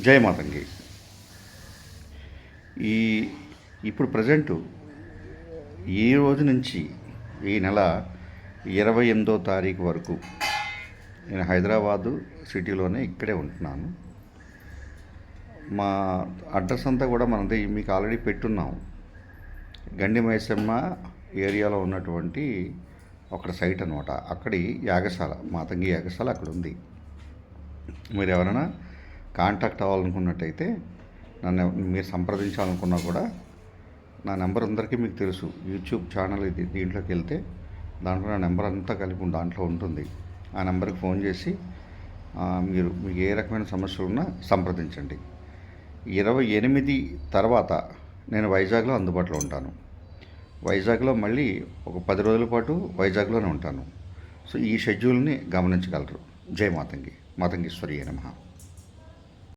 జై మాతంగి. ఈ ఇప్పుడు ప్రజెంటు ఈ రోజు నుంచి ఈ నెల 28వ తారీఖు వరకు నేను హైదరాబాదు సిటీలోనే ఇక్కడే ఉంటున్నాను. మా అడ్రస్ అంతా కూడా మనది మీకు ఆల్రెడీ పెట్టున్నాం. గండి మైసమ్మ ఏరియాలో ఉన్నటువంటి ఒక సైట్ అనమాట. అక్కడి యాగశాల, మాతంగి యాగశాల అక్కడ ఉంది. మీరు ఎవరైనా కాంటాక్ట్ అవ్వాలనుకున్నట్టయితే నన్ను మీరు సంప్రదించాలనుకున్నా కూడా నా నెంబర్ అందరికీ మీకు తెలుసు. యూట్యూబ్ ఛానల్ ఇది, దీంట్లోకి వెళ్తే దాంట్లో నా నెంబర్ అంతా కలిపి దాంట్లో ఉంటుంది. ఆ నెంబర్కి ఫోన్ చేసి మీకు ఏ రకమైన సమస్యలు ఉన్నా సంప్రదించండి. 28 తర్వాత నేను వైజాగ్లో అందుబాటులో ఉంటాను. వైజాగ్లో మళ్ళీ ఒక 10 రోజుల పాటు వైజాగ్లోనే ఉంటాను. సో ఈ షెడ్యూల్ని గమనించగలరు. జై మాతంగి. మాతంగీశ్వరి నమః.